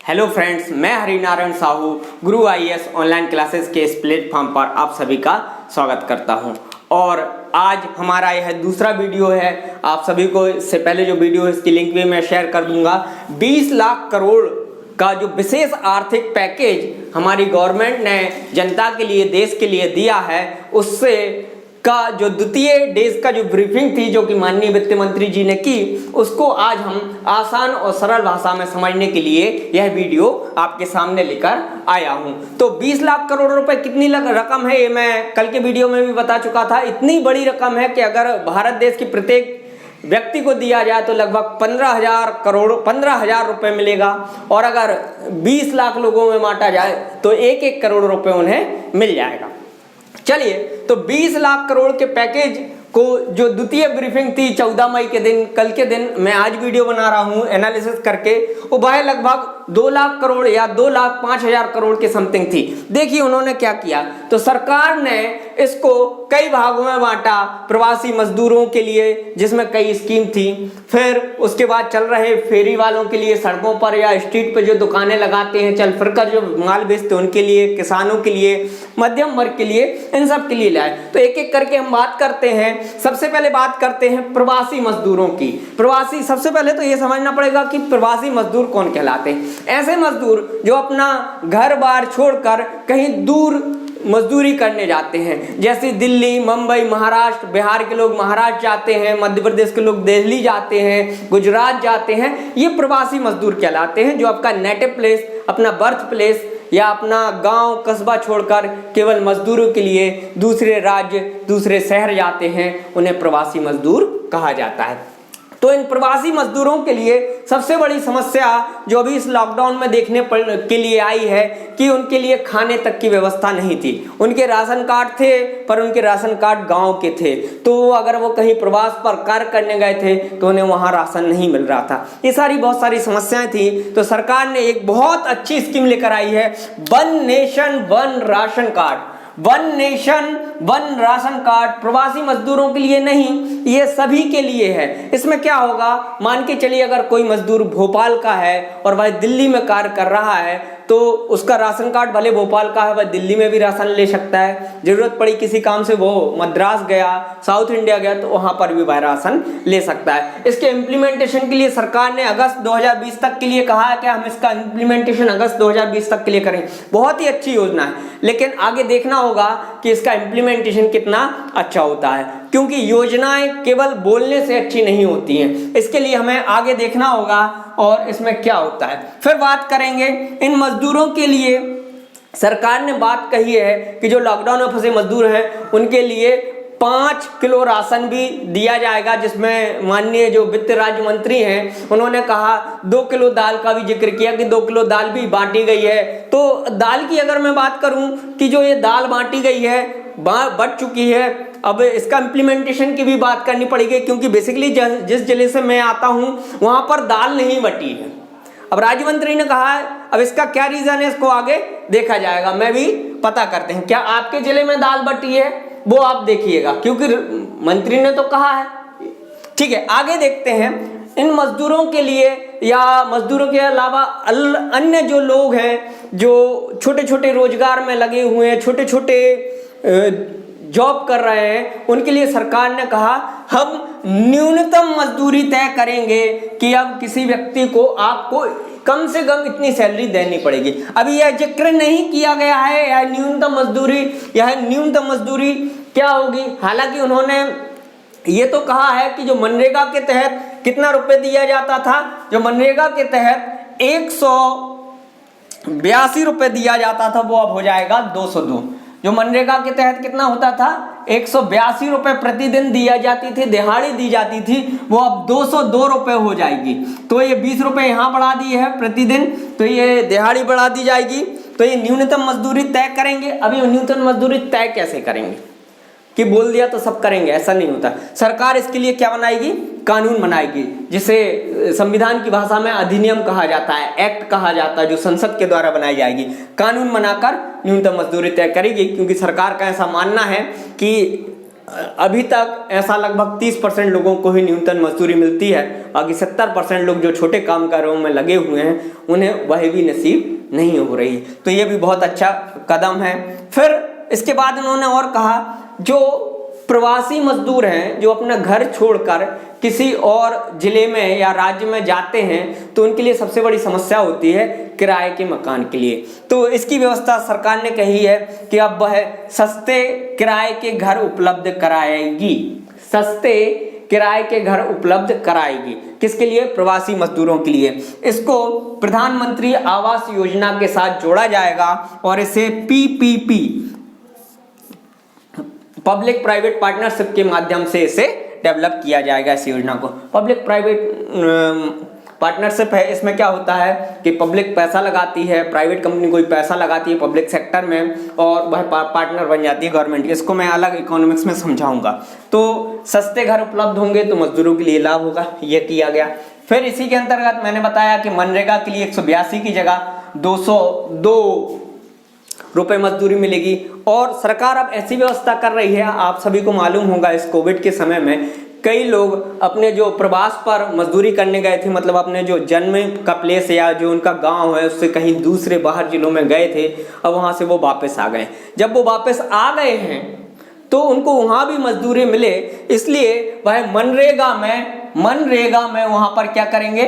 Hello friends, मैं हरिनारायण साहू गुरु IAS online classes के इस प्लेटफॉर्म पर आप सभी का स्वागत करता हूं। और आज हमारा यह दूसरा वीडियो है। आप सभी को इससे पहले जो वीडियो है इसकी लिंक भी मैं शेयर कर दूंगा। 20 लाख करोड़ का जो विशेष आर्थिक पैकेज हमारी गवर्नमेंट ने जनता के लिए, देश के लिए दिया है, उससे का जो द्वितीय डेज का जो ब्रीफिंग थी जो कि माननीय वित्त मंत्री जी ने की, उसको आज हम आसान और सरल भाषा में समझने के लिए यह वीडियो आपके सामने लेकर आया हूं। तो 20 लाख करोड़ रुपए कितनी रकम है, ये मैं कल के वीडियो में भी बता चुका था। इतनी बड़ी रकम है कि अगर भारत देश की प्रत्येक व्यक्ति को दिया जाए तो लगभग 15,000 रुपए मिलेगा, और अगर 20 लाख लोगों में बांटा जाए तो 1-1 करोड़ रुपए उन्हें मिल जाएगा। चलिए, तो 20 लाख करोड़ के पैकेज को जो द्वितीय ब्रीफिंग थी 14 मई के दिन, कल के दिन मैं आज वीडियो बना रहा हूं एनालिसिस करके, वो वह लगभग 2 लाख करोड़ या 2,05,000 करोड़ के समथिंग थी। देखिए उन्होंने क्या किया, तो सरकार ने इसको कई भागों में बांटा। प्रवासी मजदूरों के लिए जिसमें कई स्कीम थी, फिर उसके बाद चल रहे फेरी वालों के लिए, सड़कों पर या स्ट्रीट पर जो दुकानें लगाते हैं, चल फिर कर जो माल बेचते हैं उनके लिए, किसानों के लिए, मध्यम वर्ग के लिए, इन सब के लिए लाए। तो एक एक करके हम बात करते हैं। सबसे पहले बात करते हैं प्रवासी मजदूरों की। प्रवासी, सबसे पहले तो ये समझना पड़ेगा कि प्रवासी मजदूर कौन कहलाते हैं। ऐसे मजदूर जो अपना घर बार छोड़कर कहीं दूर मजदूरी करने जाते हैं, जैसे दिल्ली, मुंबई, महाराष्ट्र, बिहार के लोग महाराष्ट्र जाते हैं, मध्य प्रदेश के लोग दिल्ली जाते हैं, गुजरात जाते हैं, ये प्रवासी मजदूर कहलाते हैं। जो आपका नेटिव प्लेस, अपना बर्थ प्लेस या अपना गांव कस्बा छोड़कर केवल मजदूरों के लिए दूसरे राज्य, दूसरे शहर जाते हैं, उन्हें प्रवासी मजदूर कहा जाता है। तो इन प्रवासी मजदूरों के लिए सबसे बड़ी समस्या जो अभी इस लॉकडाउन में देखने के लिए आई है कि उनके लिए खाने तक की व्यवस्था नहीं थी। उनके राशन कार्ड थे, पर उनके राशन कार्ड गांव के थे, तो अगर वो कहीं प्रवास पर कार्य करने गए थे तो उन्हें वहां राशन नहीं मिल रहा था। ये बहुत सारी समस्याएं थी। तो सरकार ने एक बहुत अच्छी स्कीम लेकर आई है, one nation one ration card. One nation one ration card प्रवासी मजदूरों के लिए नहीं, ये सभी के लिए है। इसमें क्या होगा, मान के चलिए अगर कोई मजदूर भोपाल का है और वह दिल्ली में कार्य कर रहा है, तो उसका राशन कार्ड भले भोपाल का है, वह दिल्ली में भी राशन ले सकता है। जरूरत पड़ी किसी काम से वो मद्रास गया, साउथ इंडिया गया, तो वहां पर भी वह राशन ले सकता है। इसके इम्प्लीमेंटेशन के लिए सरकार ने अगस्त 2020 तक के लिए कहा है कि हम इसका इम्प्लीमेंटेशन अगस्त 2020 तक के लिए करें। बहुत ही अच्छी योजना है, लेकिन आगे देखना होगा कि इसका इम्प्लीमेंटेशन कितना अच्छा होता है, क्योंकि योजनाएं केवल बोलने से अच्छी नहीं होती हैं। इसके लिए हमें आगे देखना होगा और इसमें क्या होता है। फिर बात करेंगे इन मजदूरों के लिए। सरकार ने बात कही है कि जो लॉकडाउन में फंसे मजदूर हैं उनके लिए 5 किलो राशन भी दिया जाएगा, जिसमें माननीय जो वित्त राज्य मंत्री हैं उन्होंने कहा 2 किलो दाल का भी जिक्र किया कि 2 किलो दाल भी बांटी गई है। तो दाल की अगर मैं बात करूं कि जो ये दाल बांटी गई है, बढ़ चुकी है, अब इसका इम्प्लीमेंटेशन की भी बात करनी पड़ेगी, क्योंकि बेसिकली जिस जिले से मैं आता हूं वहां पर दाल नहीं बटी है। अब राज्य मंत्री ने कहा है, अब इसका क्या रीजन है इसको आगे देखा जाएगा। मैं भी पता करते हैं क्या आपके जिले में दाल बटी है, वो आप देखिएगा, क्योंकि मंत्री ने तो कहा है। ठीक है, आगे देखते हैं। इन मजदूरों के लिए या मजदूरों के अलावा अन्य जो लोग हैं जो छोटे छोटे रोजगार में लगे हुए हैं, छोटे छोटे जॉब कर रहे हैं, उनके लिए सरकार ने कहा हम न्यूनतम मजदूरी तय करेंगे कि अब किसी व्यक्ति को आपको कम से कम इतनी सैलरी देनी पड़ेगी। अभी यह जिक्र नहीं किया गया है यह न्यूनतम मजदूरी क्या होगी। हालांकि उन्होंने ये तो कहा है कि जो मनरेगा के तहत कितना रुपए दिया जाता था, जो मनरेगा के तहत 182 रुपए दिया जाता था, वो अब हो जाएगा 202। जो मनरेगा के तहत कितना होता था, 182 रुपए प्रतिदिन दिया जाती थी, दिहाड़ी दी जाती थी, वो अब 202 रुपए हो जाएगी। तो ये 20 रुपए यहाँ बढ़ा दिए है प्रतिदिन, तो ये दिहाड़ी बढ़ा दी जाएगी। तो ये न्यूनतम मजदूरी तय करेंगे। अभी न्यूनतम मजदूरी तय कैसे करेंगे कि बोल दिया तो सब करेंगे, ऐसा नहीं होता। सरकार इसके लिए क्या बनाएगी, कानून बनाएगी, जिसे संविधान की भाषा में अधिनियम कहा जाता है, एक्ट कहा जाता है, जो संसद के द्वारा बनाई जाएगी। कानून बनाकर न्यूनतम मजदूरी तय करेगी, क्योंकि सरकार का ऐसा मानना है कि अभी तक ऐसा लगभग 30% लोगों को ही न्यूनतम मजदूरी मिलती है। बाकी 70% लोग जो छोटे काम कारों में लगे हुए हैं उन्हें वह भी नसीब नहीं हो रही। तो ये भी बहुत अच्छा कदम है। फिर इसके बाद उन्होंने और कहा, जो प्रवासी मजदूर हैं जो अपना घर छोड़कर किसी और जिले में या राज्य में जाते हैं तो उनके लिए सबसे बड़ी समस्या होती है किराए के मकान के लिए। तो इसकी व्यवस्था सरकार ने कही है कि अब वह सस्ते किराए के घर उपलब्ध कराएगी। सस्ते किराए के घर उपलब्ध कराएगी किसके लिए? प्रवासी मजदूरों के लिए। इसको प्रधानमंत्री आवास योजना के साथ जोड़ा जाएगा और इसे पीपीपी पब्लिक प्राइवेट पार्टनरशिप के माध्यम से इसे डेवलप किया जाएगा। इस योजना को पब्लिक प्राइवेट पार्टनरशिप है। इसमें क्या होता है कि पब्लिक पैसा लगाती है, प्राइवेट कंपनी कोई पैसा लगाती है पब्लिक सेक्टर में और वह पार्टनर बन जाती है गवर्नमेंट। इसको मैं अलग इकोनॉमिक्स में समझाऊंगा। तो सस्ते घर उपलब्ध होंगे तो मजदूरों के लिए लाभ होगा, यह किया गया। फिर इसी के अंतर्गत मैंने बताया कि मनरेगा के लिए 182 की जगह 202 रुपए मजदूरी मिलेगी। और सरकार अब ऐसी व्यवस्था कर रही है, आप सभी को मालूम होगा इस कोविड के समय में कई लोग अपने जो प्रवास पर मजदूरी करने गए थे, मतलब अपने जो जन्म का प्लेस या जो उनका गांव है उससे कहीं दूसरे बाहर जिलों में गए थे, अब वहां से वो वापस आ गए। जब वो वापस आ गए हैं तो उनको वहां भी मजदूरी मिले, इसलिए वह मनरेगा में वहां पर क्या करेंगे,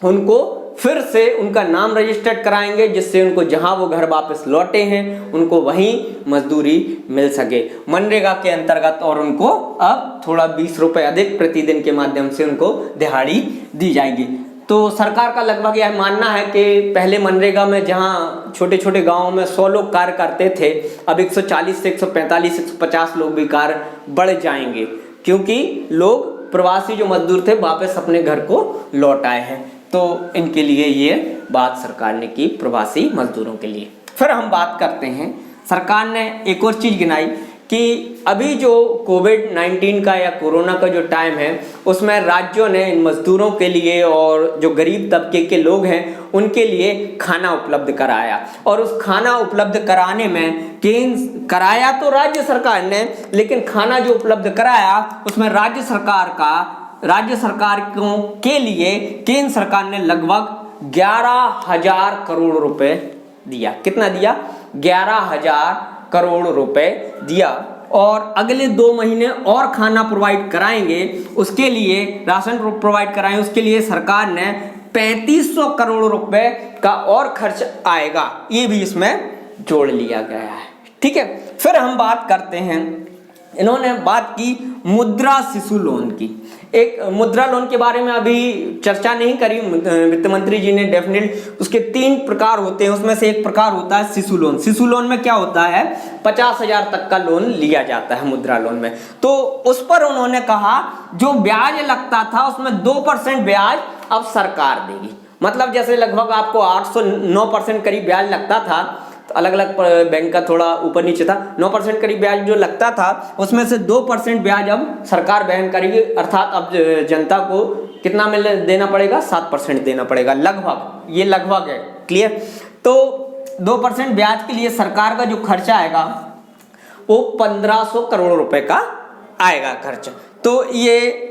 उनको फिर से उनका नाम रजिस्टर्ड कराएंगे जिससे उनको जहां वो घर वापस लौटे हैं उनको वहीं मजदूरी मिल सके मनरेगा के अंतर्गत। और उनको अब थोड़ा 20 रुपए अधिक प्रतिदिन के माध्यम से उनको दिहाड़ी दी जाएगी। तो सरकार का लगभग यह मानना है कि पहले मनरेगा में जहां छोटे छोटे गांवों में 100 लोग कार्य करते थे, अब 140 से 145 150 लोग भी कार्य बढ़ जाएंगे, क्योंकि लोग प्रवासी जो मजदूर थे वापस अपने घर को लौट आए हैं। तो इनके लिए ये बात सरकार ने की, प्रवासी मजदूरों के लिए। फिर हम बात करते हैं, सरकार ने एक और चीज गिनाई कि अभी जो कोविड-19 का या कोरोना का जो टाइम है उसमें राज्यों ने इन मजदूरों के लिए और जो गरीब तबके के लोग हैं उनके लिए खाना उपलब्ध कराया। और उस खाना उपलब्ध कराने में कराया तो राज्य सरकार ने, लेकिन खाना जो उपलब्ध कराया उसमें राज्य सरकार के लिए केंद्र सरकार ने लगभग 11,000 करोड़ रुपए दिया। कितना दिया? 11,000 करोड़ रुपए दिया। और अगले 2 महीने और खाना प्रोवाइड कराएंगे, उसके लिए राशन प्रोवाइड कराएंगे, उसके लिए सरकार ने 3500 करोड़ रुपए का और खर्च आएगा, ये भी इसमें जोड़ लिया गया है। ठीक है। फिर हम बात करते हैं, इन्होंने बात की मुद्रा शिशु लोन की। एक मुद्रा लोन के बारे में अभी चर्चा नहीं करी वित्त मंत्री जी ने, डेफिनेट उसके 3 प्रकार होते हैं, उसमें से एक प्रकार होता है शिशु लोन। शिशु लोन में क्या होता है, 50,000 तक का लोन लिया जाता है मुद्रा लोन में। तो उस पर उन्होंने कहा जो ब्याज लगता था उसमें 2% ब्याज अब सरकार देगी। मतलब जैसे लगभग आपको 8 से 9% करीब ब्याज लगता था, तो अलग अलग बैंक का थोड़ा ऊपर नीचे था, 9% करीब ब्याज जो लगता था उसमें से 2% ब्याज अब सरकार वहन करेगी। अर्थात अब जनता को कितना देना पड़ेगा, 7% देना पड़ेगा लगभग, ये लगभग है, क्लियर। तो 2% ब्याज के लिए सरकार का जो खर्चा आएगा वो 1500 करोड़ रुपए का आएगा खर्च। तो ये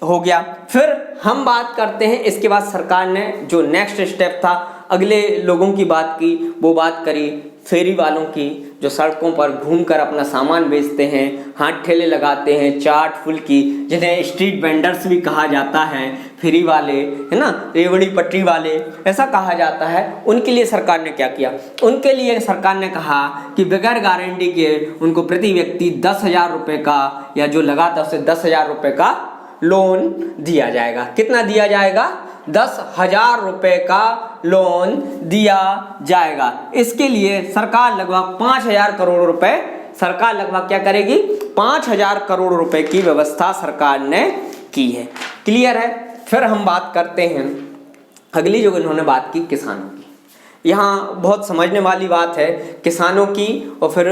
हो गया। फिर हम बात करते हैं, इसके बाद सरकार ने जो नेक्स्ट स्टेप था, अगले लोगों की बात की, वो बात करी फेरी वालों की, जो सड़कों पर घूमकर अपना सामान बेचते हैं, हाथ ठेले लगाते हैं, चाट फुल्की, जिन्हें स्ट्रीट वेंडर्स भी कहा जाता है, फेरी वाले है ना, रेवड़ी पटरी वाले ऐसा कहा जाता है। उनके लिए सरकार ने क्या किया, उनके लिए सरकार ने कहा कि बगैर गारंटी के उनको प्रति व्यक्ति 10,000 रुपये का, या जो लगा था उसे 10,000 रुपये का लोन दिया जाएगा। कितना दिया जाएगा? 10,000 रुपये का लोन दिया जाएगा। इसके लिए सरकार लगभग 5,000 करोड़ रुपए, सरकार लगभग क्या करेगी, 5,000 करोड़ रुपए की व्यवस्था सरकार ने की है। क्लियर है। फिर हम बात करते हैं अगली जो इन्होंने बात की किसानों की। यहाँ बहुत समझने वाली बात है किसानों की और फिर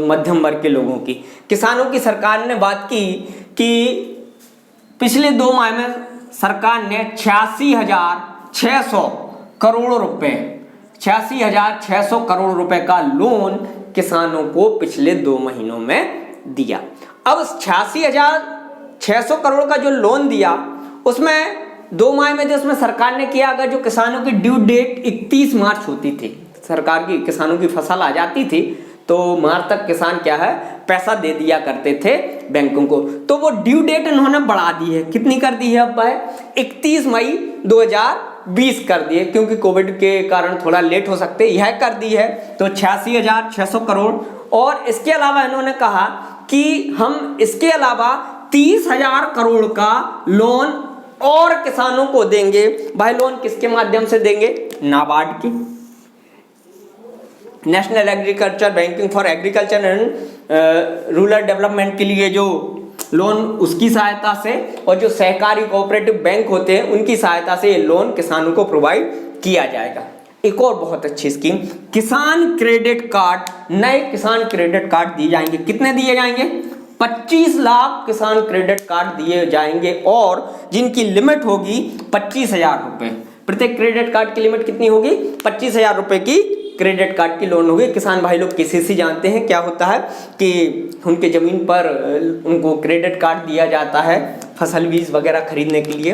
मध्यम वर्ग के लोगों की। किसानों की सरकार ने बात की कि पिछले 2 माह में सरकार ने 86,600 करोड़ रुपए, 86,600 करोड़ रुपए का लोन किसानों को पिछले 2 महीनों में दिया। अब 86,600 करोड़ का जो लोन दिया उसमें 2 माह में जो उसमें सरकार ने किया, अगर जो किसानों की ड्यू डेट 31 मार्च होती थी, सरकार की किसानों की फसल आ जाती थी तो मार्च तक किसान क्या है पैसा दे दिया करते थे बैंकों को, तो वो ड्यू डेट इन्होंने बढ़ा दी है। कितनी कर दी है अब है 31 मई 2020 कर दी है, क्योंकि कोविड के कारण थोड़ा लेट हो सकते यह कर दी है, तो 86,600 करोड़। और इसके अलावा इन्होंने कहा कि हम इसके अलावा 30,000 करोड़ का लोन और किसानों को देंगे। भाई लोन किसके माध्यम से देंगे? नाबार्ड की, national agriculture banking for agriculture and rural development के लिए जो लोन उसकी सहायता से, और जो सहकारी कोऑपरेटिव बैंक होते हैं उनकी सहायता से ये लोन किसानों को प्रोवाइड किया जाएगा। एक और बहुत अच्छी स्कीम, किसान क्रेडिट कार्ड, नए किसान क्रेडिट कार्ड दिए जाएंगे। कितने दिए जाएंगे? 25 लाख किसान क्रेडिट कार्ड दिए जाएंगे, और जिनकी लिमिट होगी 25,000 रुपए। प्रत्येक क्रेडिट कार्ड की लिमिट कितनी होगी? 25,000 रुपए की क्रेडिट कार्ड की लोन होगी। किसान भाई लोग केसीसी जानते हैं क्या होता है कि उनके जमीन पर उनको क्रेडिट कार्ड दिया जाता है फसल बीज वगैरह खरीदने के लिए,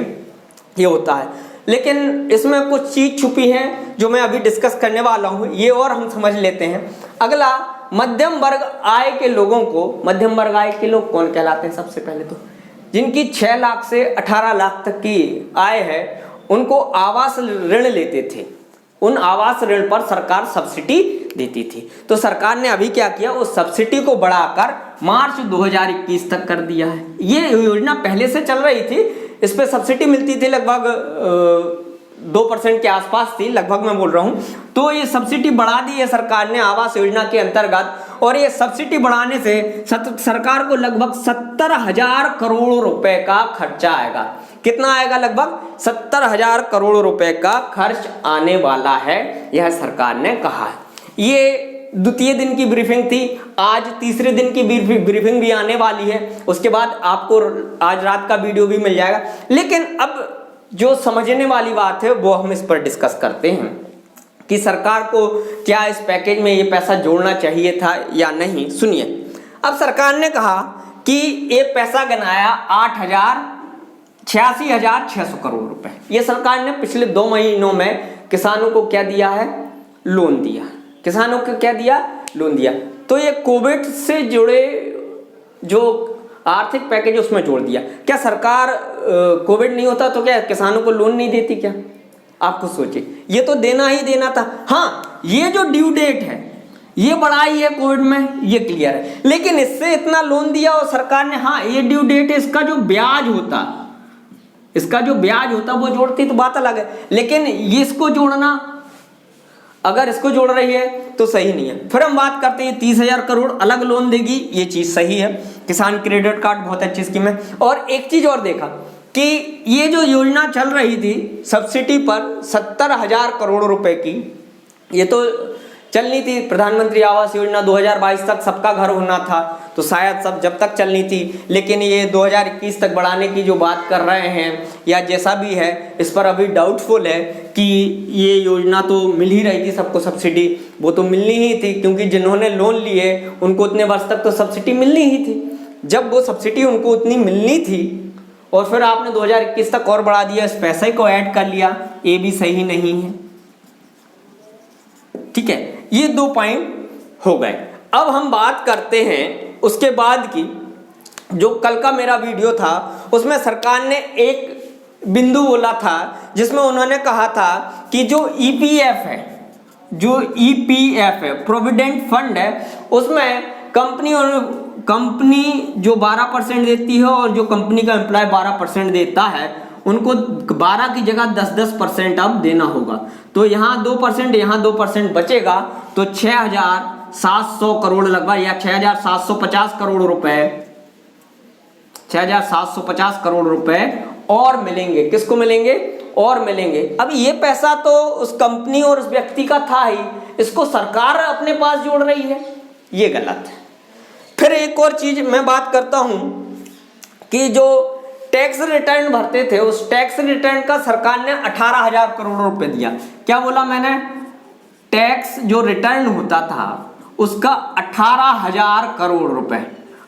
ये होता है। लेकिन इसमें कुछ चीज छुपी है जो मैं अभी डिस्कस करने वाला हूँ, ये और हम समझ लेते हैं। अगला, मध्यम वर्ग आय के लोगों को, मध्यम वर्ग आय के लोग कौन कहलाते हैं? सबसे पहले तो जिनकी 6 लाख से 18 लाख तक की आय है उनको आवास ऋण लेते थे, उन आवास ऋण पर सरकार सब्सिडी देती थी। तो सरकार ने अभी क्या किया, उस सब्सिडी को बढ़ाकर मार्च 2021 तक कर दिया है। ये योजना पहले से चल रही थी, इस पे सब्सिडी मिलती थी लगभग 2% के आसपास थी, लगभग मैं बोल रहा हूं। तो ये सब्सिडी बढ़ा दी है सरकार ने आवास योजना के अंतर्गत, और ये सब्सिडी बढ़ाने से सरकार को लगभग 70,000 करोड़ रुपए का खर्चा आएगा। कितना आएगा? लगभग 70,000 करोड़ रुपए का खर्च आने वाला है, यह सरकार ने कहा है। ये द्वितीय दिन की ब्रीफिंग थी, आज तीसरे दिन की ब्रीफिंग भी आने वाली है, उसके बाद आपको आज रात का वीडियो भी मिल जाएगा। लेकिन अब जो समझने वाली बात है वो हम इस पर डिस्कस करते हैं कि सरकार को क्या इस पैकेज में ये पैसा जोड़ना चाहिए था या नहीं। सुनिए, अब सरकार ने कहा कि ये पैसा गनाया 86,600 करोड़ रुपए, ये सरकार ने पिछले 2 महीनों में किसानों को क्या दिया है? लोन दिया। किसानों को क्या दिया? लोन दिया। तो ये कोविड से जुड़े जो आर्थिक पैकेज उसमें जोड़ दिया। क्या सरकार कोविड नहीं होता तो क्या किसानों को लोन नहीं देती क्या? आप खुद सोचिए, ये तो देना ही देना था। हाँ, ये जो ड्यू डेट है ये बढ़ाई है कोविड में, ये क्लियर है, लेकिन इससे इतना लोन दिया और सरकार ने, हाँ ये ड्यू डेट है, इसका जो ब्याज होता वो जोड़ती तो बात अलग है, लेकिन ये इसको जोड़ना, अगर इसको जोड़ रही है तो सही नहीं है। फिर हम बात करते हैं 30,000 करोड़ अलग लोन देगी, ये चीज सही है। किसान क्रेडिट कार्ड बहुत अच्छी स्कीम है। और एक चीज और देखा कि ये जो योजना चल रही थी सब्सिडी पर 70,000 करोड़ रुपए की, ये तो चलनी थी। प्रधानमंत्री आवास योजना 2022 तक सबका घर होना था, तो शायद सब जब तक चलनी थी, लेकिन ये 2021 तक बढ़ाने की जो बात कर रहे हैं या जैसा भी है, इस पर अभी डाउटफुल है कि ये योजना तो मिल ही रही थी सबको सब्सिडी, वो तो मिलनी ही थी, क्योंकि जिन्होंने लोन लिए उनको उतने वर्ष तक तो सब्सिडी मिलनी ही थी। जब वो सब्सिडी उनको उतनी मिलनी थी और फिर आपने 2021 तक और बढ़ा दिया, इस पैसे को ऐड कर लिया, ये भी सही नहीं है। ठीक है, ये 2 पॉइंट हो गए। अब हम बात करते हैं उसके बाद की, जो कल का मेरा वीडियो था उसमें सरकार ने एक बिंदु बोला था जिसमें उन्होंने कहा था कि जो ईपीएफ है, प्रोविडेंट फंड है, उसमें कंपनी जो 12% देती है और जो कंपनी का एम्प्लॉय 12% देता है, उनको 12 की जगह 10% अब देना होगा। तो यहाँ 2%, यहाँ 2% बचेगा, तो 6,700 करोड़ लगभग या 6,750 करोड़ रुपए, 6,750 करोड़ रुपए और मिलेंगे। किसको मिलेंगे? और मिलेंगे। अब ये पैसा तो उस कंपनी और उस व्यक्ति का था ही, इसको सरकार अपने पास जोड़ रही है, ये गलत है। फिर एक और चीज मैं बात करता हूं कि जो टैक्स रिटर्न भरते थे, उस टैक्स रिटर्न का सरकार ने 18,000 करोड़ रुपए दिया। क्या बोला मैंने? टैक्स जो रिटर्न होता था उसका 18,000 करोड़ रुपए,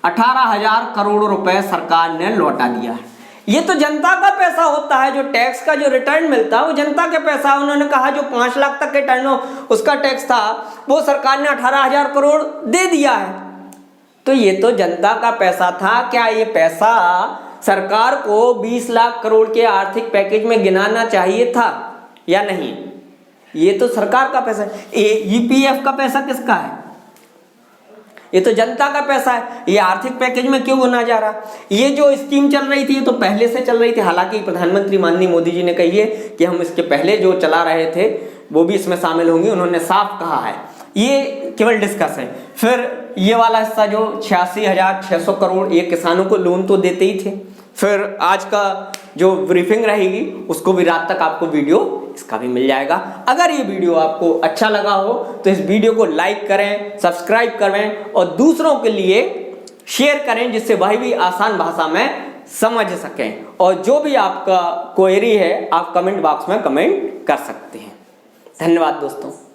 18,000 करोड़ रुपए सरकार ने लौटा दिया है। ये तो जनता का पैसा होता है, जो टैक्स का जो रिटर्न मिलता है वो जनता के पैसा। उन्होंने कहा जो 5 लाख तक के टर्न उसका टैक्स था वो सरकार ने 18,000 करोड़ दे दिया है। तो ये तो जनता का पैसा था। क्या ये पैसा सरकार को 20 लाख करोड़ के आर्थिक पैकेज में गिनाना चाहिए था या नहीं? ये तो सरकार का पैसा है। ईपीएफ का पैसा किसका है? ये तो जनता का पैसा है। ये आर्थिक पैकेज में क्यों गिना जा रहा? ये जो स्कीम चल रही थी ये तो पहले से चल रही थी। हालांकि प्रधानमंत्री माननीय मोदी जी ने कही है कि हम इसके पहले जो चला रहे थे वो भी इसमें शामिल होंगे, उन्होंने साफ कहा है। ये केवल डिस्कस है। फिर ये वाला हिस्सा जो 86,600 करोड़ ये किसानों को लोन तो देते ही थे। फिर आज का जो ब्रीफिंग रहेगी उसको भी रात तक आपको वीडियो इसका भी मिल जाएगा। अगर ये वीडियो आपको अच्छा लगा हो तो इस वीडियो को लाइक करें, सब्सक्राइब करें और दूसरों के लिए शेयर करें, जिससे वह भी आसान भाषा में समझ सकें। और जो भी आपका क्वेरी है आप कमेंट बॉक्स में कमेंट कर सकते हैं। धन्यवाद दोस्तों।